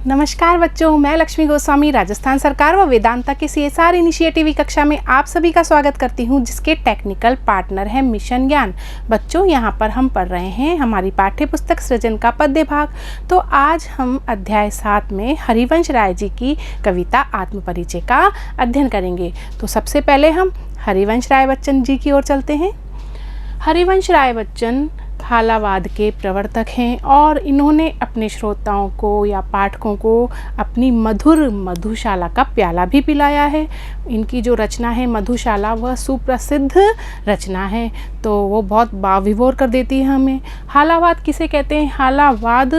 नमस्कार बच्चों, मैं लक्ष्मी गोस्वामी राजस्थान सरकार व वेदांता के CSR इनिशिएटिव कक्षा में आप सभी का स्वागत करती हूं, जिसके टेक्निकल पार्टनर है मिशन ज्ञान। बच्चों, यहां पर हम पढ़ रहे हैं हमारी पाठ्य पुस्तक सृजन का पद्य भाग। तो आज हम अध्याय 7 में हरिवंश राय जी की कविता आत्मपरिचय का अध्ययन करेंगे। तो सबसे पहले हम हरिवंश राय बच्चन जी की ओर चलते हैं। हरिवंश राय बच्चन हालावाद के प्रवर्तक हैं और इन्होंने अपने श्रोताओं को या पाठकों को अपनी मधुर मधुशाला का प्याला भी पिलाया है। इनकी जो रचना है मधुशाला, वह सुप्रसिद्ध रचना है, तो वो बहुत बाविभोर कर देती है हमें। हालावाद किसे कहते हैं? हालावाद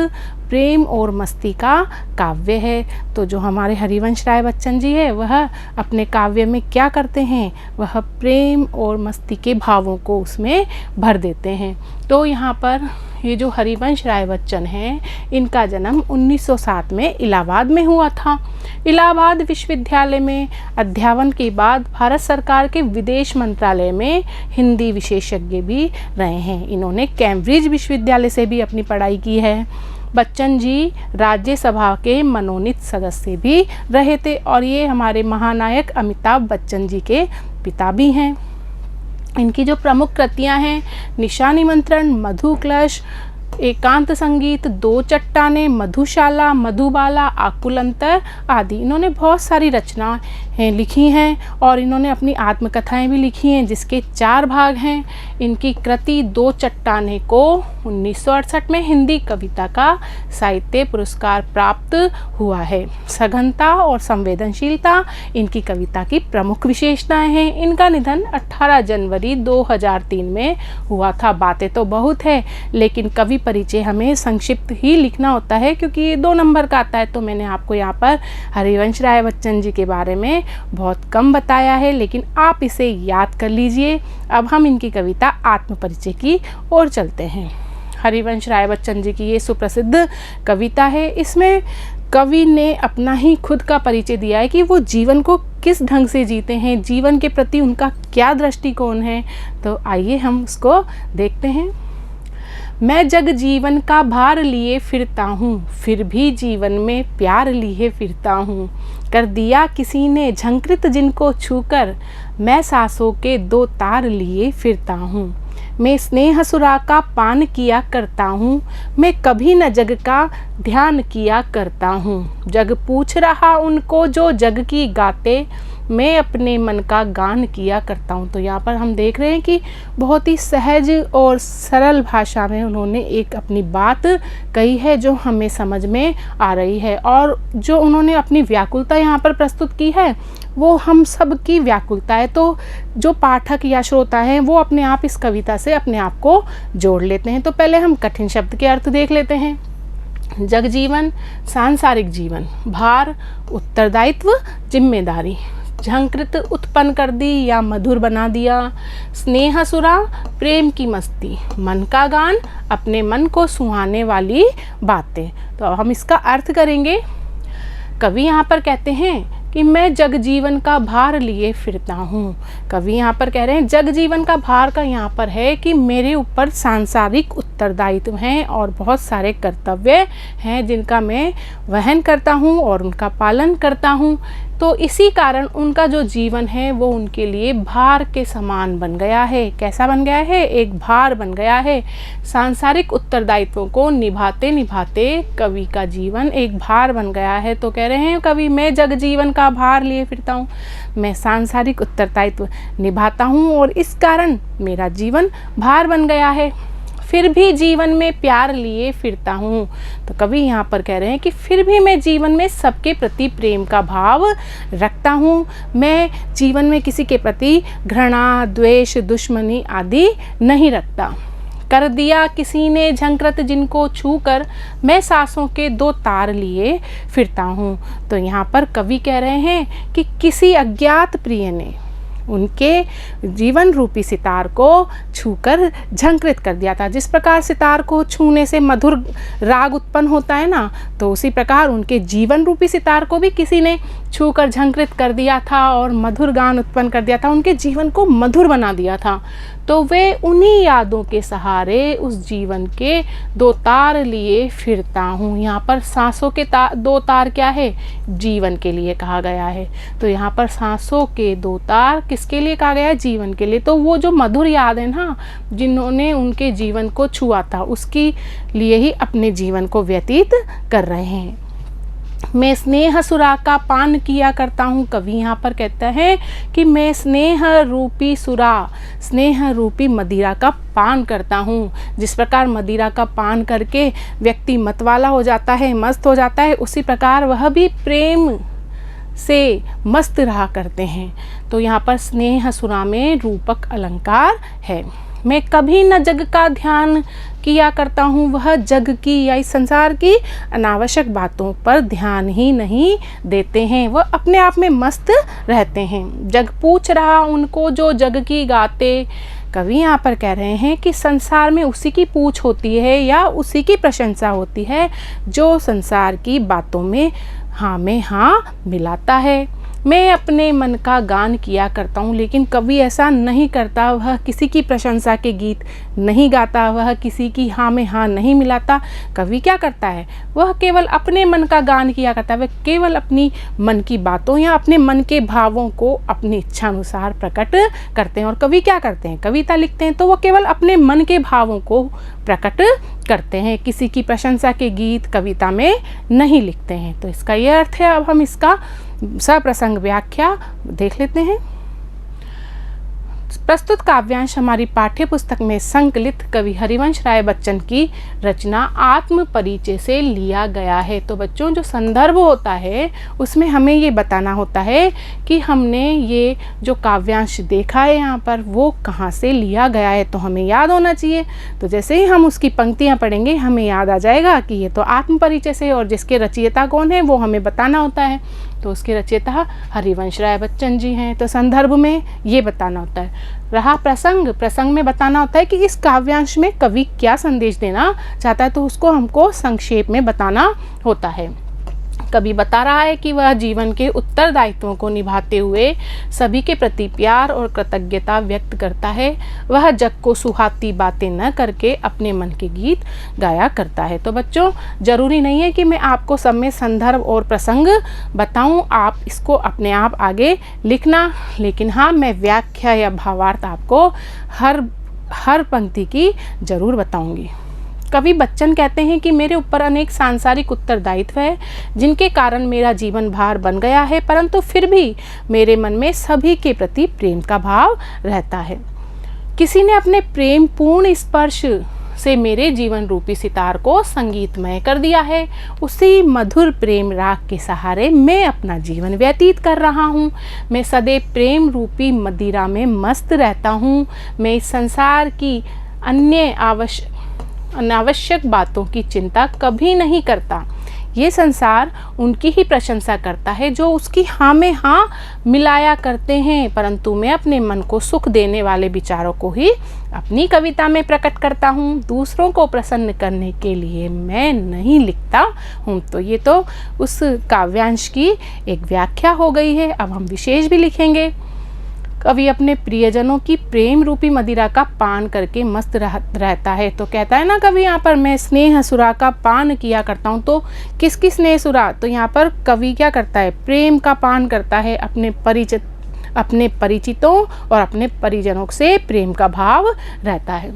प्रेम और मस्ती का काव्य है। तो जो हमारे हरिवंश राय बच्चन जी है, वह अपने काव्य में क्या करते हैं? वह प्रेम और मस्ती के भावों को उसमें भर देते हैं। तो यहाँ पर ये जो हरिवंश राय बच्चन हैं, इनका जन्म 1907 में इलाहाबाद में हुआ था। इलाहाबाद विश्वविद्यालय में अध्यापन के बाद भारत सरकार के विदेश मंत्रालय में हिंदी विशेषज्ञ भी रहे हैं। इन्होंने कैम्ब्रिज विश्वविद्यालय से भी अपनी पढ़ाई की है। बच्चन जी राज्यसभा के मनोनीत सदस्य भी रहे थे और ये हमारे महानायक अमिताभ बच्चन जी के पिता भी हैं। इनकी जो प्रमुख कृतियां हैं, निशा निमंत्रण, मधु कलश, एकांत संगीत, दो चट्टाने, मधुशाला, मधुबाला, आकुल अंतर आदि। इन्होंने बहुत सारी रचनाएं लिखी हैं और इन्होंने अपनी आत्मकथाएं भी लिखी हैं, जिसके 4 भाग हैं। इनकी कृति दो चट्टाने को 1968 में हिंदी कविता का साहित्य पुरस्कार प्राप्त हुआ है। सघनता और संवेदनशीलता इनकी कविता की प्रमुख विशेषताएं हैं। इनका निधन 18 जनवरी 2003 में हुआ था। बातें तो बहुत है, लेकिन कवि परिचय हमें संक्षिप्त ही लिखना होता है, क्योंकि ये 2 नंबर का आता है। तो मैंने आपको यहाँ पर हरिवंश राय बच्चन जी के बारे में बहुत कम बताया है, लेकिन आप इसे याद कर लीजिए। अब हम इनकी कविता आत्मपरिचय की ओर चलते हैं। हरिवंश राय बच्चन जी की ये सुप्रसिद्ध कविता है। इसमें कवि ने अपना ही खुद का परिचय दिया है कि वो जीवन को किस ढंग से जीते हैं, जीवन के प्रति उनका क्या दृष्टिकोण है। तो आइए हम उसको देखते हैं। मैं जग जीवन का भार लिए फिरता हूँ, फिर भी जीवन में प्यार लिए फिरता हूँ। कर दिया किसी ने झंकृत जिनको छूकर, मैं सांसों के 2 तार लिए फिरता हूँ। मैं स्नेह सुरा का पान किया करता हूँ, मैं कभी न जग का ध्यान किया करता हूँ। जग पूछ रहा उनको जो जग की गाते, मैं अपने मन का गान किया करता हूँ। तो यहाँ पर हम देख रहे हैं कि बहुत ही सहज और सरल भाषा में उन्होंने एक अपनी बात कही है, जो हमें समझ में आ रही है। और जो उन्होंने अपनी व्याकुलता यहाँ पर प्रस्तुत की है, वो हम सब की व्याकुलता है। तो जो पाठक या श्रोता हैं, वो अपने आप इस कविता से अपने आप को जोड़ लेते हैं। तो पहले हम कठिन शब्द के अर्थ देख लेते हैं। जग जीवन, सांसारिक जीवन, भार, उत्तरदायित्व, जिम्मेदारी। झंकृत, उत्पन्न कर दी या मधुर बना दिया। स्नेह सुरा, प्रेम की मस्ती। मन का गान, अपने मन को सुहाने वाली बातें। तो अब हम इसका अर्थ करेंगे। कवि यहाँ पर कहते हैं कि मैं जग जीवन का भार लिए फिरता हूँ। कवि यहाँ पर कह रहे हैं, जग जीवन का भार का यहाँ पर है कि मेरे ऊपर सांसारिक उत्तरदायित्व हैं और बहुत सारे कर्तव्य हैं, जिनका मैं वहन करता हूँ और उनका पालन करता हूँ। तो इसी कारण उनका जो जीवन है वो उनके लिए भार के समान बन गया है। कैसा बन गया है? एक भार बन गया है। सांसारिक उत्तरदायित्वों को निभाते निभाते कवि का जीवन एक भार बन गया है। तो कह रहे हैं कवि, मैं जग जीवन का भार लिए फिरता हूँ, मैं सांसारिक उत्तरदायित्व निभाता हूँ और इस कारण मेरा जीवन भार बन गया है। फिर भी जीवन में प्यार लिए फिरता हूँ। तो कवि यहाँ पर कह रहे हैं कि फिर भी मैं जीवन में सबके प्रति प्रेम का भाव रखता हूँ। मैं जीवन में किसी के प्रति घृणा, द्वेष, दुश्मनी आदि नहीं रखता। कर दिया किसी ने झंकृत जिनको छूकर, मैं सांसों के 2 तार लिए फिरता हूँ। तो यहाँ पर कवि कह रहे हैं कि किसी अज्ञात प्रिय ने उनके जीवन रूपी सितार को छूकर झंकृत कर दिया था। जिस प्रकार सितार को छूने से मधुर राग उत्पन्न होता है ना, तो उसी प्रकार उनके जीवन रूपी सितार को भी किसी ने छूकर झंकृत कर दिया था और मधुर गान उत्पन्न कर दिया था, उनके जीवन को मधुर बना दिया था। तो वे उन्हीं यादों के सहारे उस जीवन के दो तार लिए फिरता हूँ। यहाँ पर सांसों के दो तार क्या है? जीवन के लिए कहा गया है। तो यहाँ पर सांसों के दो तार किसके लिए कहा गया है? जीवन के लिए। तो वो जो मधुर याद है ना, जिन्होंने उनके जीवन को छुआ था, उसके लिए ही अपने जीवन को व्यतीत कर रहे हैं। मैं स्नेह सुरा का पान किया करता हूँ। कवि यहाँ पर कहता है कि मैं स्नेह रूपी सुरा, स्नेह रूपी मदिरा का पान करता हूँ। जिस प्रकार मदिरा का पान करके व्यक्ति मतवाला हो जाता है, मस्त हो जाता है, उसी प्रकार वह भी प्रेम से मस्त रहा करते हैं। तो यहाँ पर स्नेह सुरा में रूपक अलंकार है। मैं कभी न जग का ध्यान किया करता हूँ। वह जग की या इस संसार की अनावश्यक बातों पर ध्यान ही नहीं देते हैं, वह अपने आप में मस्त रहते हैं। जग पूछ रहा उनको जो जग की गाते। कवि यहाँ पर कह रहे हैं कि संसार में उसी की पूछ होती है या उसी की प्रशंसा होती है जो संसार की बातों में हाँ में हाँ मिलाता है। मैं अपने मन का गान किया करता हूँ, लेकिन कवि ऐसा नहीं करता। वह किसी की प्रशंसा के गीत नहीं गाता, वह किसी की हाँ में हाँ नहीं मिलाता। कवि क्या करता है? वह केवल अपने मन का गान किया करता है। वह केवल अपनी मन की बातों या अपने मन के भावों को अपनी इच्छा अनुसार प्रकट करते हैं। और कवि क्या करते हैं? कविता लिखते हैं तो वह केवल अपने मन के भावों को प्रकट करते हैं। किसी की प्रशंसा के गीत कविता में नहीं लिखते हैं। तो इसका यह अर्थ है। अब हम इसका सप्रसंग व्याख्या देख लेते हैं। प्रस्तुत काव्यांश हमारी पाठ्य पुस्तक में संकलित कवि हरिवंश राय बच्चन की रचना आत्म परिचय से लिया गया है। तो बच्चों, जो संदर्भ होता है उसमें हमें ये बताना होता है कि हमने ये जो काव्यांश देखा है यहाँ पर वो कहाँ से लिया गया है। तो हमें याद होना चाहिए। तो जैसे ही हम उसकी पंक्तियाँ पढ़ेंगे हमें याद आ जाएगा कि ये तो आत्म परिचय से, और जिसके रचयिता कौन है वो हमें बताना होता है। तो उसके रचयिता हरिवंश राय बच्चन जी हैं। तो संदर्भ में ये बताना होता है। रहा प्रसंग, प्रसंग में बताना होता है कि इस काव्यांश में कवि क्या संदेश देना चाहता है, तो उसको हमको संक्षेप में बताना होता है। कवि बता रहा है कि वह जीवन के उत्तरदायित्वों को निभाते हुए सभी के प्रति प्यार और कृतज्ञता व्यक्त करता है। वह जग को सुहाती बातें न करके अपने मन के गीत गाया करता है। तो बच्चों, ज़रूरी नहीं है कि मैं आपको सब में संदर्भ और प्रसंग बताऊं, आप इसको अपने आप आगे लिखना। लेकिन हाँ, मैं व्याख्या या भावार्थ आपको हर पंक्ति की ज़रूर बताऊंगी। कवि बच्चन कहते हैं कि मेरे ऊपर अनेक सांसारिक उत्तरदायित्व है जिनके कारण मेरा जीवन भार बन गया है, परंतु फिर भी मेरे मन में सभी के प्रति प्रेम का भाव रहता है। किसी ने अपने प्रेम पूर्ण स्पर्श से मेरे जीवन रूपी सितार को संगीतमय कर दिया है। उसी मधुर प्रेम राग के सहारे मैं अपना जीवन व्यतीत कर रहा हूँ। मैं सदैव प्रेम रूपी मदिरा में मस्त रहता हूँ। मैं इस संसार की अन्य अनावश्यक बातों की चिंता कभी नहीं करता। ये संसार उनकी ही प्रशंसा करता है जो उसकी हाँ में हाँ मिलाया करते हैं, परंतु मैं अपने मन को सुख देने वाले विचारों को ही अपनी कविता में प्रकट करता हूँ। दूसरों को प्रसन्न करने के लिए मैं नहीं लिखता हूँ। तो ये तो उस काव्यांश की एक व्याख्या हो गई है। अब हम विशेष भी लिखेंगे। कवि अपने प्रियजनों की प्रेम रूपी मदिरा का पान करके मस्त रहता है। तो कहता है ना कवि यहाँ पर, मैं स्नेह सुरा का पान किया करता हूँ। तो किसकी स्नेह सुरा? तो यहाँ पर कवि क्या करता है? प्रेम का पान करता है। अपने परिचितों और अपने परिजनों से प्रेम का भाव रहता है।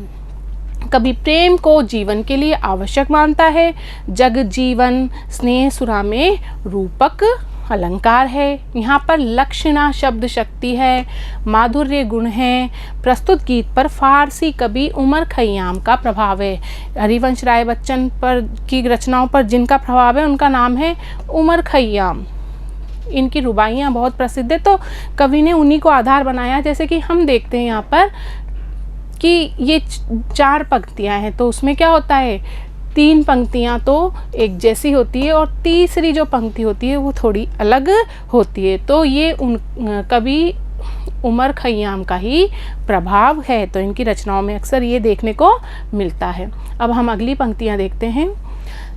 कवि प्रेम को जीवन के लिए आवश्यक मानता है। जग जीवन स्नेह सुरा में रूपक अलंकार है। यहाँ पर लक्षणा शब्द शक्ति है, माधुर्य गुण है। प्रस्तुत गीत पर फारसी कवि उमर खय्याम का प्रभाव है। हरिवंश राय बच्चन पर की रचनाओं पर जिनका प्रभाव है उनका नाम है उमर खय्याम। इनकी रुबाइयाँ बहुत प्रसिद्ध है, तो कवि ने उन्हीं को आधार बनाया। जैसे कि हम देखते हैं यहाँ पर कि ये 4 पंक्तियाँ हैं, तो उसमें क्या होता है, 3 पंक्तियाँ तो एक जैसी होती है और तीसरी जो पंक्ति होती है वो थोड़ी अलग होती है। तो ये कवि उमर खय्याम का ही प्रभाव है। तो इनकी रचनाओं में अक्सर ये देखने को मिलता है। अब हम अगली पंक्तियाँ देखते हैं।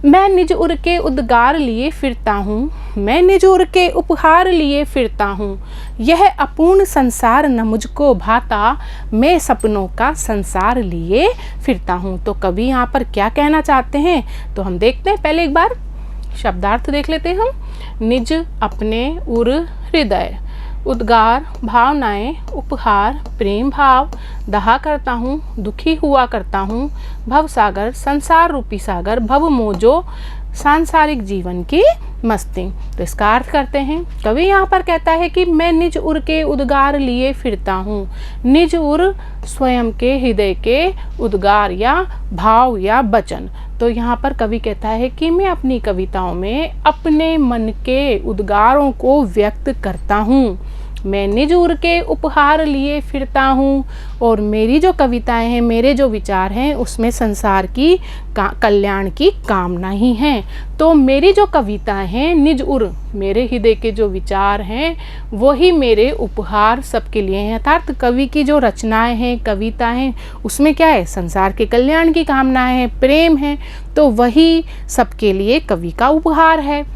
मैं निज उर के उद्गार लिए फिरता हूँ, मैं निज उर के उपहार लिए फिरता हूँ। यह अपूर्ण संसार न मुझको भाता, मैं सपनों का संसार लिए फिरता हूँ। तो कवि यहाँ पर क्या कहना चाहते हैं, तो हम देखते हैं। पहले एक बार शब्दार्थ देख लेते हैं हम। निज, अपने, उर, हृदय, उद्गार, भावनाएं, उपहार, प्रेम भाव, दहा करता हूँ, दुखी हुआ करता हूँ, भव सागर, संसार रूपी सागर, भव मोजो, सांसारिक जीवन की मस्ती। तो इसका अर्थ करते हैं। कवि यहाँ पर कहता है कि मैं निज उर के उद्गार लिए फिरता हूँ। निज उर स्वयं के हृदय के उद्गार या भाव या वचन। तो यहाँ पर कवि कहता है कि मैं अपनी कविताओं में अपने मन के उद्गारों को व्यक्त करता हूँ। मैं निज उर के उपहार लिए फिरता हूँ और मेरी जो कविताएं हैं, मेरे जो विचार हैं, उसमें संसार की कल्याण की कामना ही है। तो मेरी जो कविताएं हैं, निज उर, मेरे हृदय के जो विचार हैं, वही मेरे उपहार सबके लिए हैं। अर्थात कवि की जो रचनाएं हैं, कविता हैं, उसमें क्या है, संसार के कल्याण की कामनाएं हैं, प्रेम है। तो वही सबके लिए कवि का उपहार है।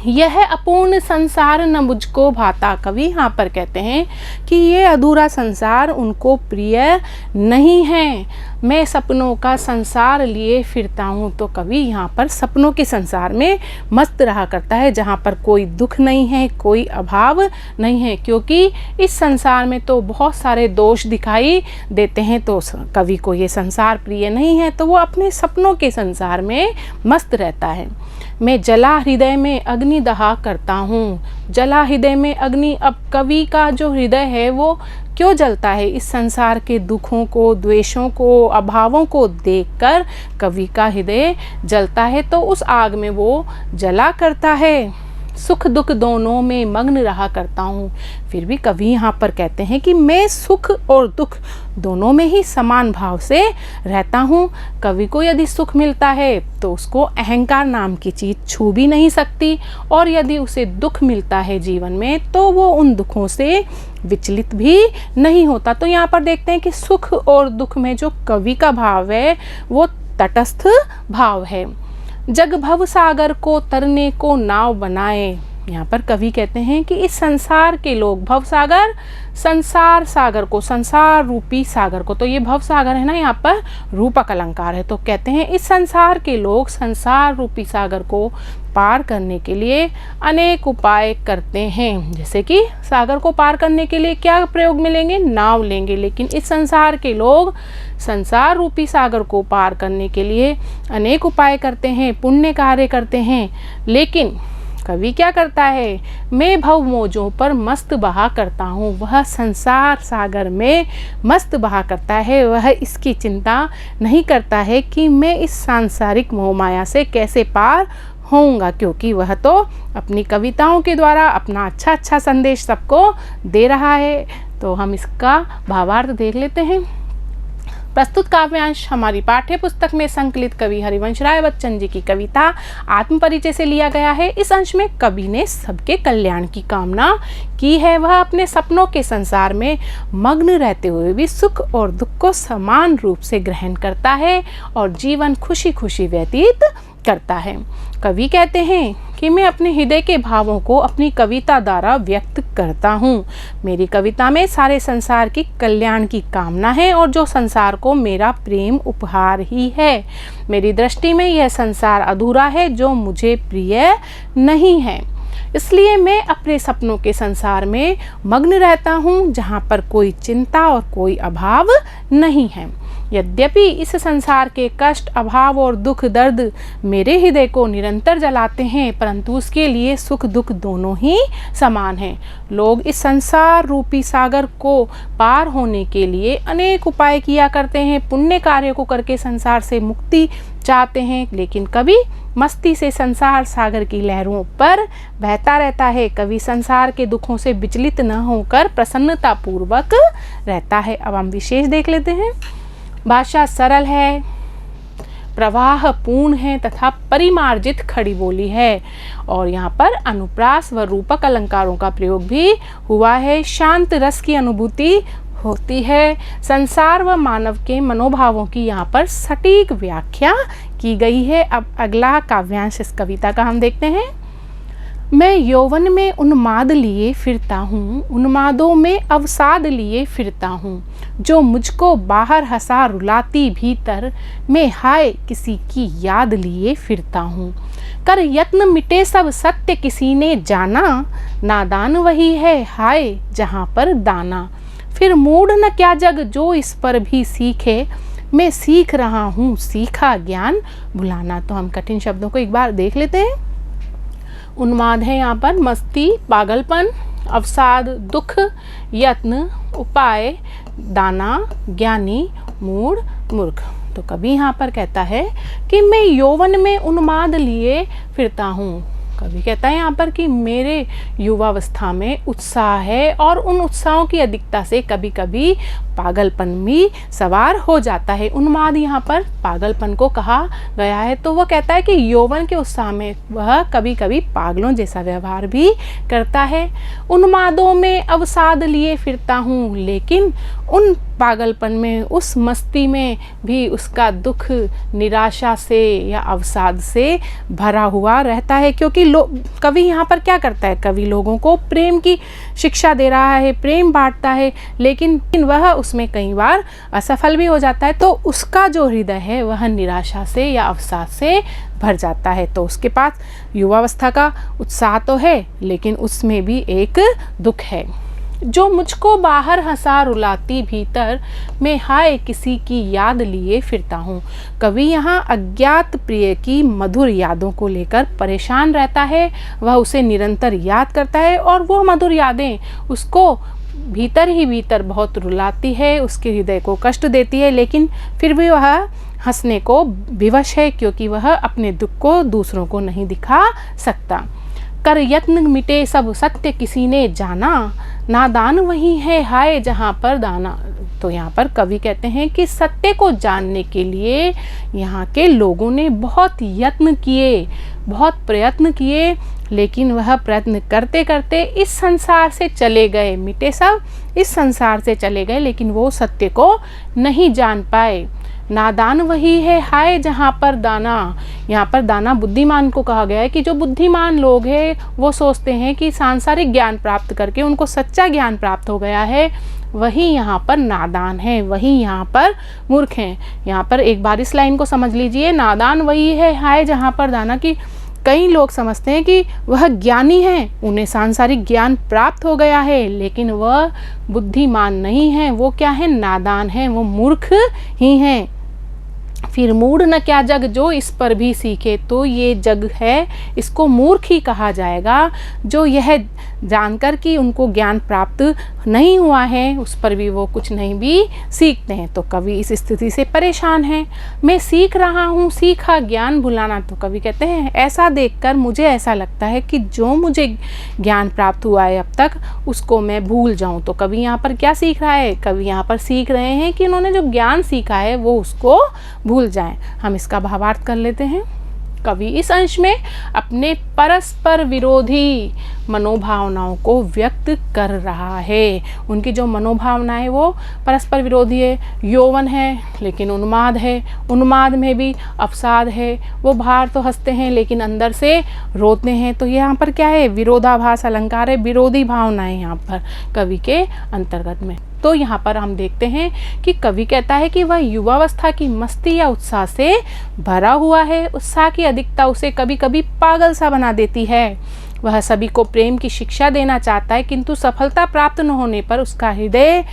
यह अपूर्ण संसार न मुझको भाता। कवि यहाँ पर कहते हैं कि ये अधूरा संसार उनको प्रिय नहीं है। मैं सपनों का संसार लिए फिरता हूँ। तो कवि यहाँ पर सपनों के संसार में मस्त रहा करता है, जहाँ पर कोई दुख नहीं है, कोई अभाव नहीं है। क्योंकि इस संसार में तो बहुत सारे दोष दिखाई देते हैं, तो कवि को ये संसार प्रिय नहीं है, तो वो अपने सपनों के संसार में मस्त रहता है। मैं जला हृदय में अग्नि दहा करता हूँ। जला हृदय में अग्नि। अब कवि का जो हृदय है वो क्यों जलता है, इस संसार के दुखों को, द्वेषों को, अभावों को देखकर कवि का हृदय जलता है। तो उस आग में वो जला करता है। सुख दुख दोनों में मग्न रहा करता हूँ। फिर भी कवि यहाँ पर कहते हैं कि मैं सुख और दुख दोनों में ही समान भाव से रहता हूँ। कवि को यदि सुख मिलता है तो उसको अहंकार नाम की चीज़ छू भी नहीं सकती, और यदि उसे दुख मिलता है जीवन में तो वो उन दुखों से विचलित भी नहीं होता। तो यहाँ पर देखते हैं कि सुख और दुख में जो कवि का भाव है वो तटस्थ भाव है। जग भव सागर को तरने को नाव बनाए। यहाँ पर कवि कहते हैं कि इस संसार के लोग, भव सागर, संसार सागर को, संसार रूपी सागर को, तो ये भव सागर है ना, यहाँ पर रूपक अलंकार है। तो कहते हैं इस संसार के लोग संसार रूपी सागर को पार करने के लिए अनेक उपाय करते हैं। जैसे कि सागर को पार करने के लिए क्या प्रयोग में लेंगे, नाव लेंगे। लेकिन इस संसार के लोग संसार रूपी सागर को पार करने के लिए अनेक उपाय करते हैं, पुण्य कार्य करते हैं। लेकिन कवि क्या करता है, मैं भव मोजों पर मस्त बहा करता हूँ। वह संसार सागर में मस्त बहा करता है। वह इसकी चिंता नहीं करता है कि मैं इस सांसारिक मोह माया से कैसे पार होऊंगा, क्योंकि वह तो अपनी कविताओं के द्वारा अपना अच्छा अच्छा संदेश सबको दे रहा है। तो हम इसका भावार्थ देख लेते हैं। प्रस्तुत काव्यांश हमारी पाठ्य पुस्तक में संकलित कवि हरिवंश राय बच्चन जी की कविता आत्म परिचय से लिया गया है। इस अंश में कवि ने सबके कल्याण की कामना की है। वह अपने सपनों के संसार में मग्न रहते हुए भी सुख और दुख को समान रूप से ग्रहण करता है और जीवन खुशी खुशी व्यतीत करता है। कवि कहते हैं कि मैं अपने हृदय के भावों को अपनी कविता द्वारा व्यक्त करता हूँ। मेरी कविता में सारे संसार की कल्याण की कामना है और जो संसार को मेरा प्रेम उपहार ही है। मेरी दृष्टि में यह संसार अधूरा है जो मुझे प्रिय नहीं है। इसलिए मैं अपने सपनों के संसार में मग्न रहता हूँ, जहाँ पर कोई चिंता और कोई अभाव नहीं है। यद्यपि इस संसार के कष्ट, अभाव और दुख दर्द मेरे हृदय को निरंतर जलाते हैं, परंतु उसके लिए सुख दुख दोनों ही समान हैं। लोग इस संसार रूपी सागर को पार होने के लिए अनेक उपाय किया करते हैं, पुण्य कार्यों को करके संसार से मुक्ति चाहते हैं, लेकिन कवि मस्ती से संसार सागर की लहरों पर बहता रहता है। कवि संसार के दुखों से विचलित न होकर प्रसन्नता पूर्वक रहता है। अब हम विशेष देख लेते हैं। भाषा सरल है, प्रवाह पूर्ण है तथा परिमार्जित खड़ी बोली है, और यहाँ पर अनुप्रास व रूपक अलंकारों का प्रयोग भी हुआ है। शांत रस की अनुभूति होती है। संसार व मानव के मनोभावों की यहाँ पर सटीक व्याख्या की गई है। अब अगला काव्यांश इस कविता का हम देखते हैं। मैं यौवन में उन्माद लिए फिरता हूँ, उन्मादों में अवसाद लिए फिरता हूँ, जो मुझको बाहर हंसा रुलाती भीतर, मैं हाय किसी की याद लिए फिरता हूँ। कर यत्न मिटे सब सत्य किसी ने जाना, नादान वही है हाय जहाँ पर दाना। फिर मूढ़ न क्या जग जो इस पर भी सीखे, मैं सीख रहा हूँ सीखा ज्ञान भुलाना। तो हम कठिन शब्दों को एक बार देख लेते हैं। उन्माद है यहाँ पर मस्ती, पागलपन, अवसाद, दुख, यत्न, उपाय, दाना, ज्ञानी, मूढ़, मूर्ख। तो कवि यहाँ पर कहता है कि मैं यौवन में उन्माद लिए फिरता हूँ। कवि कहता है यहाँ पर कि मेरे युवावस्था में उत्साह है और उन उत्साहों की अधिकता से कभी कभी पागलपन भी सवार हो जाता है। उन्माद यहाँ पर पागलपन को कहा गया है। तो वह कहता है कि यौवन के उत्साह में वह कभी कभी पागलों जैसा व्यवहार भी करता है। उन्मादों में अवसाद लिए फिरता हूँ, लेकिन उन पागलपन में, उस मस्ती में भी उसका दुख निराशा से या अवसाद से भरा हुआ रहता है। क्योंकि कवि यहाँ पर क्या करता है, कवि लोगों को प्रेम की शिक्षा दे रहा है, प्रेम बांटता है, लेकिन वह उसमें कई बार असफल भी हो जाता है। तो उसका जो हृदय है वह निराशा से या अवसाद से भर जाता है। तो उसके पास युवावस्था का उत्साह तो है, लेकिन उसमें भी एक दुख है। जो मुझको बाहर हंसा रुलाती भीतर, मैं हाय किसी की याद लिए फिरता हूँ। कवि यहाँ अज्ञात प्रिय की मधुर यादों को लेकर परेशान रहता है। वह उसे निरंतर याद करता है और वो मधुर यादें उसको भीतर ही भीतर बहुत रुलाती है, उसके हृदय को कष्ट देती है, लेकिन फिर भी वह हंसने को विवश है, क्योंकि वह अपने दुख को दूसरों को नहीं दिखा सकता। कर यत्न मिटे सब सत्य किसी ने जाना, नादान वही है हाय जहाँ पर दाना। तो यहाँ पर कवि कहते हैं कि सत्य को जानने के लिए यहाँ के लोगों ने बहुत यत्न किए, बहुत प्रयत्न किए, लेकिन वह प्रयत्न करते करते इस संसार से चले गए। मिटे सब इस संसार से चले गए, लेकिन वो सत्य को नहीं जान पाए। नादान वही है हाय जहाँ पर दाना। यहाँ पर दाना बुद्धिमान को कहा गया है कि जो बुद्धिमान लोग हैं वो सोचते हैं कि सांसारिक ज्ञान प्राप्त करके उनको सच्चा ज्ञान प्राप्त हो गया है, वही यहाँ पर नादान है, वही यहाँ पर मूर्ख हैं। यहाँ पर एक बार इस लाइन को समझ लीजिए, नादान वही है हाय जहाँ पर दाना। कि कई लोग समझते हैं कि वह ज्ञानी हैं, उन्हें सांसारिक ज्ञान प्राप्त हो गया है, लेकिन वह बुद्धिमान नहीं है, वो क्या है, नादान है, वो मूर्ख ही हैं। फिर मूढ़ न क्या जग जो इस पर भी सीखे। तो ये जग है, इसको मूर्ख ही कहा जाएगा जो यह जानकर कि उनको ज्ञान प्राप्त नहीं हुआ है, उस पर भी वो कुछ नहीं भी सीखते हैं। तो कवि इस स्थिति से परेशान है। मैं सीख रहा हूँ सीखा ज्ञान भुलाना। तो कवि कहते हैं ऐसा देखकर मुझे ऐसा लगता है कि जो मुझे ज्ञान प्राप्त हुआ है अब तक, उसको मैं भूल जाऊँ। तो कवि यहाँ पर क्या सीख रहा है, कवि यहाँ पर सीख रहे हैं कि उन्होंने जो ज्ञान सीखा है वो उसको भूल जाएं। हम इसका भावार्थ कर लेते हैं। कवि इस अंश में अपने परस्पर विरोधी मनोभावनाओं को व्यक्त कर रहा है। उनकी जो मनोभावनाएं वो परस्पर विरोधी है। यौवन है लेकिन उन्माद है, उन्माद में भी अवसाद है। वो बाहर तो हंसते हैं लेकिन अंदर से रोते हैं। तो यहाँ पर क्या है, विरोधाभास अलंकार है, विरोधी भावनाएं यहाँ पर कवि के अंतर्गत में। तो यहाँ पर हम देखते हैं कि कवि कहता है कि वह युवावस्था की मस्ती या उत्साह से भरा हुआ है। उत्साह की अधिकता उसे कभी कभी पागल सा बना देती है। वह सभी को प्रेम की शिक्षा देना चाहता है, किंतु सफलता प्राप्त न होने पर उसका हृदय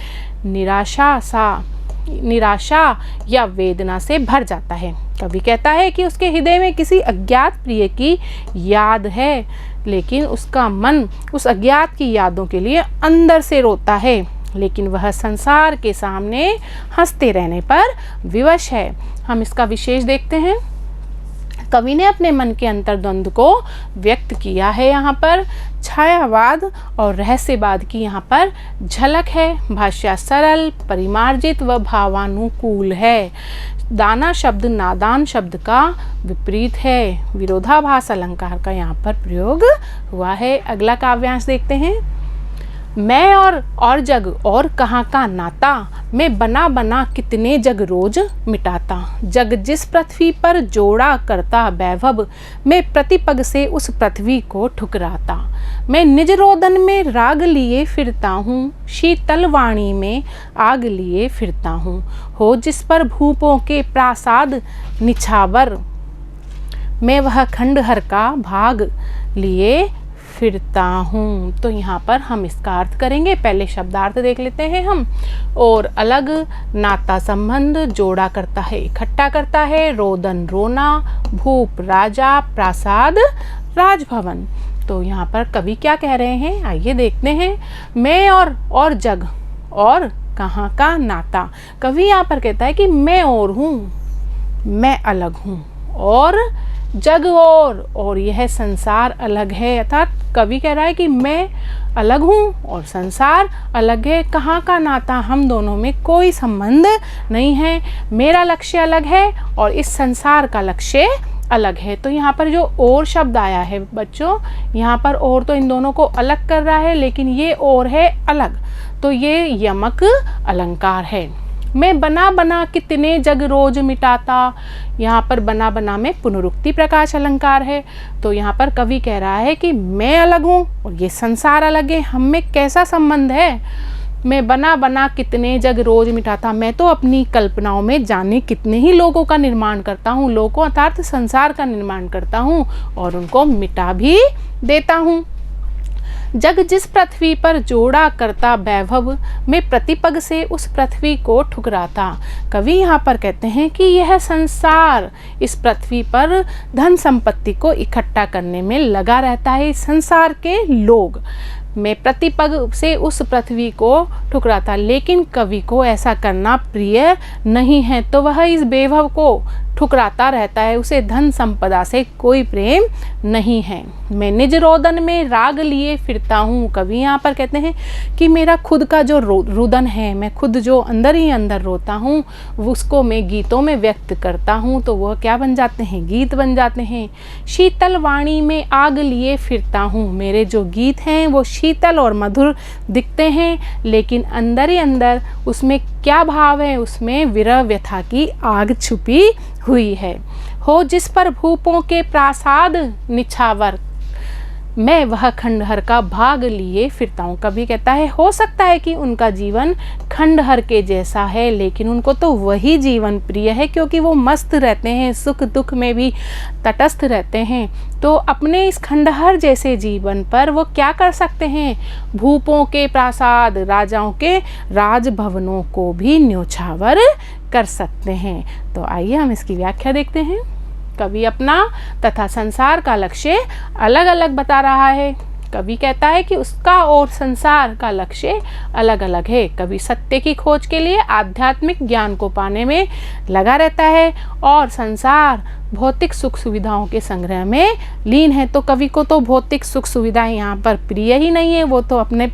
निराशा या वेदना से भर जाता है। कवि कहता है कि उसके हृदय में किसी अज्ञात प्रिय की याद है, लेकिन उसका मन उस अज्ञात की यादों के लिए अंदर से रोता है, लेकिन वह संसार के सामने हंसते रहने पर विवश है। हम इसका विशेष देखते हैं। कवि ने अपने मन के अंतर्द्वंद को व्यक्त किया है। यहाँ पर छायावाद और रहस्यवाद की यहाँ पर झलक है। भाषा सरल, परिमार्जित व भावानुकूल है। दाना शब्द नादान शब्द का विपरीत है। विरोधाभास अलंकार का यहाँ पर प्रयोग हुआ है। अगला काव्यांश देखते हैं। मैं और जग और कहाँ का नाता, मैं बना बना कितने जग रोज मिटाता। जग जिस पृथ्वी पर जोड़ा करता वैभव, मैं प्रतिपग से उस पृथ्वी को ठुकराता। मैं निज रोदन में राग लिए फिरता हूँ, शीतल वाणी में आग लिए फिरता हूँ। हो जिस पर भूपों के प्रासाद निछावर, मैं वह खंडहर का भाग लिए फिरता हूँ। तो यहाँ पर हम इसका अर्थ करेंगे। पहले शब्दार्थ देख लेते हैं हम। और अलग, नाता संबंध, जोड़ा करता है इकट्ठा करता है, रोदन रोना, भूप राजा, प्रासाद राजभवन। तो यहाँ पर कवि क्या कह रहे हैं, आइए देखते हैं। मैं और जग और कहाँ का नाता। कवि यहाँ पर कहता है कि मैं और हूँ, मैं अलग हूँ, और जग और यह संसार अलग है। अर्थात कवि कह रहा है कि मैं अलग हूँ और संसार अलग है। कहाँ का नाता, हम दोनों में कोई संबंध नहीं है। मेरा लक्ष्य अलग है और इस संसार का लक्ष्य अलग है। तो यहाँ पर जो और शब्द आया है बच्चों, यहाँ पर और तो इन दोनों को अलग कर रहा है, लेकिन ये और है अलग, तो ये यमक अलंकार है। मैं बना बना कितने जग रोज मिटाता। यहाँ पर बना बना में पुनरुक्ति प्रकाश अलंकार है। तो यहाँ पर कवि कह रहा है कि मैं अलग हूँ और ये संसार अलग है। हम में कैसा संबंध है। मैं बना बना कितने जग रोज मिटाता। मैं तो अपनी कल्पनाओं में जाने कितने ही लोगों का निर्माण करता हूँ, लोगों अर्थात संसार का निर्माण करता हूँ और उनको मिटा भी देता हूँ। जग जिस पृथ्वी पर जोड़ा करता वैभव, मैं प्रतिपग से उस पृथ्वी को ठुकराता। कवि यहाँ पर कहते हैं कि यह संसार इस पृथ्वी पर धन संपत्ति को इकट्ठा करने में लगा रहता है। संसार के लोग, मैं प्रतिपग से उस पृथ्वी को ठुकराता, लेकिन कवि को ऐसा करना प्रिय नहीं है, तो वह इस वैभव को ठुकराता रहता है। उसे धन संपदा से कोई प्रेम नहीं है। मैं निज रोदन में राग लिए फिरता हूँ। कवि यहाँ पर कहते हैं कि मेरा खुद का जो रुदन है, मैं खुद जो अंदर ही अंदर रोता हूँ, उसको मैं गीतों में व्यक्त करता हूँ, तो वह क्या बन जाते हैं, गीत बन जाते हैं। शीतल वाणी में आग लिए फिरता हूँ। मेरे जो गीत हैं वो शीतल और मधुर दिखते हैं, लेकिन अंदर ही अंदर उसमें क्या भाव है, उसमें विरह व्यथा की आग छुपी हुई है। हो जिस पर भूपों के प्रासाद निछावर, मैं वह खंडहर का भाग लिए फिरता हूँ। कभी कहता है हो सकता है कि उनका जीवन खंडहर के जैसा है, लेकिन उनको तो वही जीवन प्रिय है, क्योंकि वो मस्त रहते हैं, सुख दुख में भी तटस्थ रहते हैं। तो अपने इस खंडहर जैसे जीवन पर वो क्या कर सकते हैं, भूपों के प्रासाद, राजाओं के राजभवनों को भी न्योछावर कर सकते हैं। तो आइए हम इसकी व्याख्या देखते हैं। कवि अपना तथा संसार का लक्ष्य अलग अलग बता रहा है। कवि कहता है कि उसका और संसार का लक्ष्य अलग अलग है। कवि सत्य की खोज के लिए आध्यात्मिक ज्ञान को पाने में लगा रहता है और संसार भौतिक सुख सुविधाओं के संग्रह में लीन है। तो कवि को तो भौतिक सुख सुविधाएं यहाँ पर प्रिय ही नहीं है, वो तो अपने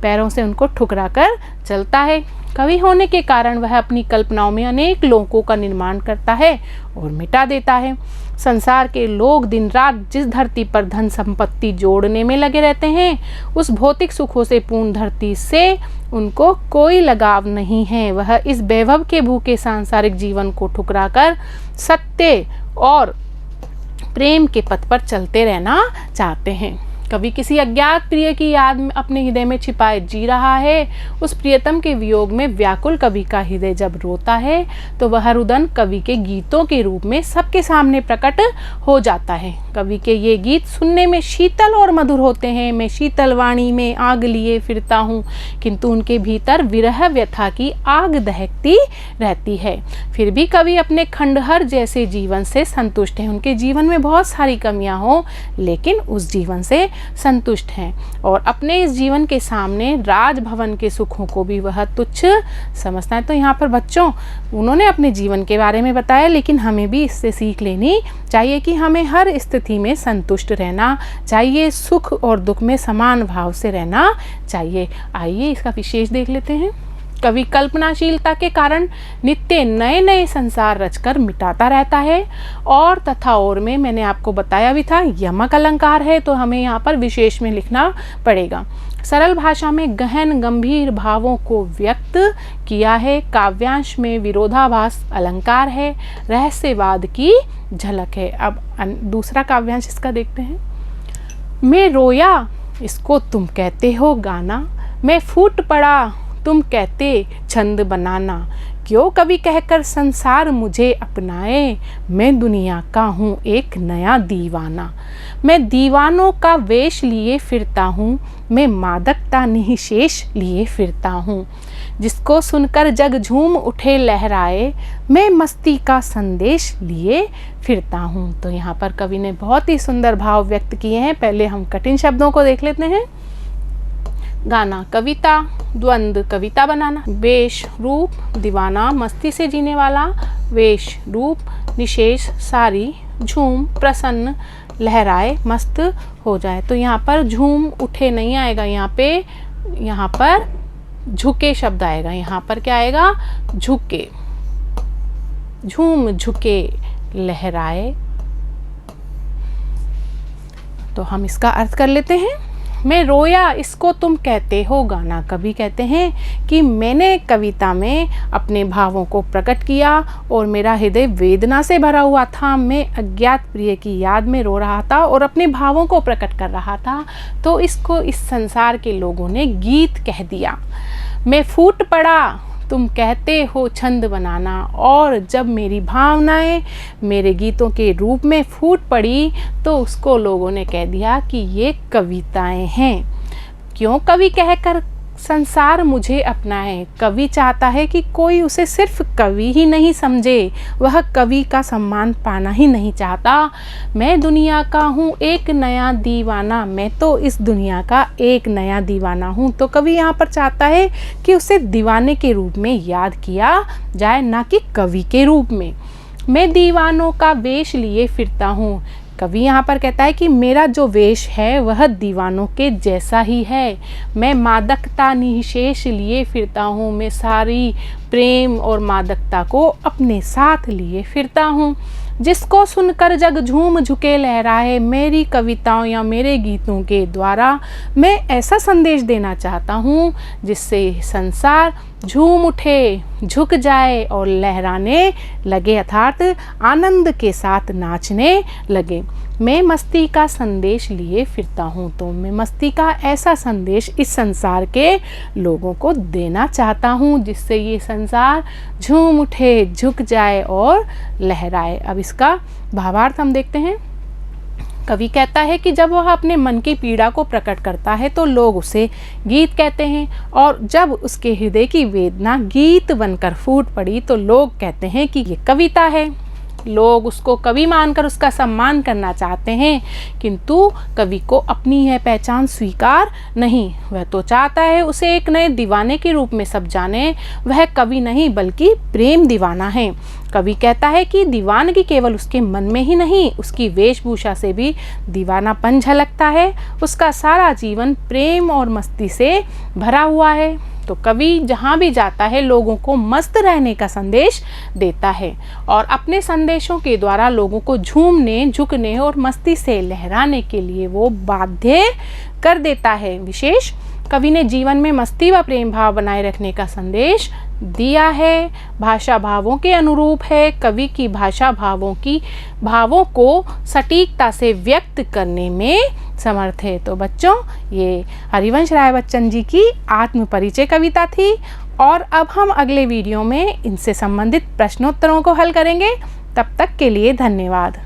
पैरों से उनको ठुकरा कर चलता है। कवि होने के कारण वह अपनी कल्पनाओं में अनेक लोगों का निर्माण करता है और मिटा देता है। संसार के लोग दिन रात जिस धरती पर धन संपत्ति जोड़ने में लगे रहते हैं, उस भौतिक सुखों से पूर्ण धरती से उनको कोई लगाव नहीं है। वह इस वैभव के भूखे सांसारिक जीवन को ठुकराकर सत्य और प्रेम के पथ पर चलते रहना चाहते हैं। कवि किसी अज्ञात प्रिय की याद में अपने हृदय में छिपाए जी रहा है। उस प्रियतम के वियोग में व्याकुल कवि का हृदय जब रोता है, तो वह रुदन कवि के गीतों के रूप में सबके सामने प्रकट हो जाता है। कवि के ये गीत सुनने में शीतल और मधुर होते हैं। मैं शीतल वाणी में आग लिए फिरता हूँ, किंतु उनके भीतर विरह व्यथा की आग दहकती रहती है। फिर भी कवि अपने खंडहर जैसे जीवन से संतुष्ट हैं। उनके जीवन में बहुत सारी कमियां हों, लेकिन उस जीवन से संतुष्ट हैं और अपने इस जीवन के सामने राजभवन के सुखों को भी वह तुच्छ समझता है। तो यहाँ पर बच्चों, उन्होंने अपने जीवन के बारे में बताया, लेकिन हमें भी इससे सीख लेनी चाहिए कि हमें हर स्थिति में संतुष्ट रहना चाहिए, सुख और दुख में समान भाव से रहना चाहिए। आइए इसका विशेष देख लेते हैं। कवि कल्पनाशीलता के कारण नित्य नए नए संसार रचकर मिटाता रहता है। और तथा और में मैंने आपको बताया भी था, यमक अलंकार है तो हमें यहाँ पर विशेष में लिखना पड़ेगा। सरल भाषा में गहन गंभीर भावों को व्यक्त किया है। काव्यांश में विरोधाभास अलंकार है, रहस्यवाद की झलक है। अब दूसरा काव्यांश इसका देखते हैं। मैं रोया, इसको तुम कहते हो गाना, मैं फूट पड़ा, तुम कहते छंद बनाना, क्यों कवि कहकर संसार मुझे अपनाए, मैं दुनिया का हूँ एक नया दीवाना। मैं दीवानों का वेश लिए फिरता हूँ, मैं मादकता निःशेष लिए फिरता हूँ, जिसको सुनकर जग झूम उठे लहराए, मैं मस्ती का संदेश लिए फिरता हूँ। तो यहाँ पर कवि ने बहुत ही सुंदर भाव व्यक्त किए हैं। पहले हम कठिन शब्दों को देख लेते हैं। गाना कविता, द्वंद्व कविता बनाना, वेश रूप दीवाना मस्ती से जीने वाला, वेश रूप निशेष सारी, झूम प्रसन्न लहराए मस्त हो जाए। तो यहाँ पर झूम उठे नहीं आएगा, यहाँ पर झुके शब्द आएगा। यहाँ पर क्या आएगा? झुके, झूम झुके लहराए। तो हम इसका अर्थ कर लेते हैं। मैं रोया, इसको तुम कहते हो गाना। कवि कहते हैं कि मैंने कविता में अपने भावों को प्रकट किया और मेरा हृदय वेदना से भरा हुआ था। मैं अज्ञात प्रिय की याद में रो रहा था और अपने भावों को प्रकट कर रहा था, तो इसको इस संसार के लोगों ने गीत कह दिया। मैं फूट पड़ा, तुम कहते हो छंद बनाना, और जब मेरी भावनाएं मेरे गीतों के रूप में फूट पड़ी तो उसको लोगों ने कह दिया कि ये कविताएं हैं। क्यों कवि कहकर संसार मुझे अपनाए। कवि चाहता है कि कोई उसे सिर्फ कवि ही नहीं समझे, वह कवि का सम्मान पाना ही नहीं चाहता। मैं दुनिया का हूँ एक नया दीवाना, मैं तो इस दुनिया का एक नया दीवाना हूँ। तो कवि यहाँ पर चाहता है कि उसे दीवाने के रूप में याद किया जाए, ना कि कवि के रूप में। मैं दीवानों का वेश लिए फिरता हूँ। कवि यहाँ पर कहता है कि मेरा जो वेश है वह दीवानों के जैसा ही है। मैं मादकता निःशेष लिए फिरता हूँ, मैं सारी प्रेम और मादकता को अपने साथ लिए फिरता हूँ। जिसको सुनकर जग झूम झुके लहराए। मेरी कविताओं या मेरे गीतों के द्वारा मैं ऐसा संदेश देना चाहता हूँ जिससे संसार झूम उठे, झुक जाए और लहराने लगे, अर्थात आनंद के साथ नाचने लगे। मैं मस्ती का संदेश लिए फिरता हूँ, तो मैं मस्ती का ऐसा संदेश इस संसार के लोगों को देना चाहता हूँ जिससे ये संसार झूम उठे, झुक जाए और लहराए। अब इसका भावार्थ हम देखते हैं। कवि कहता है कि जब वह अपने मन की पीड़ा को प्रकट करता है तो लोग उसे गीत कहते हैं, और जब उसके हृदय की वेदना गीत बनकर फूट पड़ी तो लोग कहते हैं कि ये कविता है। लोग उसको कवि मानकर उसका सम्मान करना चाहते हैं, किंतु कवि को अपनी यह पहचान स्वीकार नहीं। वह तो चाहता है उसे एक नए दीवाने के रूप में सब जाने। वह कवि नहीं बल्कि प्रेम दीवाना है। कवि कहता है कि दीवानगी केवल उसके मन में ही नहीं, उसकी वेशभूषा से भी दीवानापन झलकता है। उसका सारा जीवन प्रेम और मस्ती से भरा हुआ है। तो कवि जहाँ भी जाता है लोगों को मस्त रहने का संदेश देता है और अपने संदेशों के द्वारा लोगों को झूमने, झुकने और मस्ती से लहराने के लिए वो बाध्य कर देता है। विशेष कवि ने जीवन में मस्ती व प्रेम भाव बनाए रखने का संदेश दिया है। भाषा भावों के अनुरूप है। कवि की भाषा भावों को सटीकता से व्यक्त करने में समर्थ है। तो बच्चों, ये हरिवंश राय बच्चन जी की आत्म परिचय कविता थी, और अब हम अगले वीडियो में इनसे संबंधित प्रश्नोत्तरों को हल करेंगे। तब तक के लिए धन्यवाद।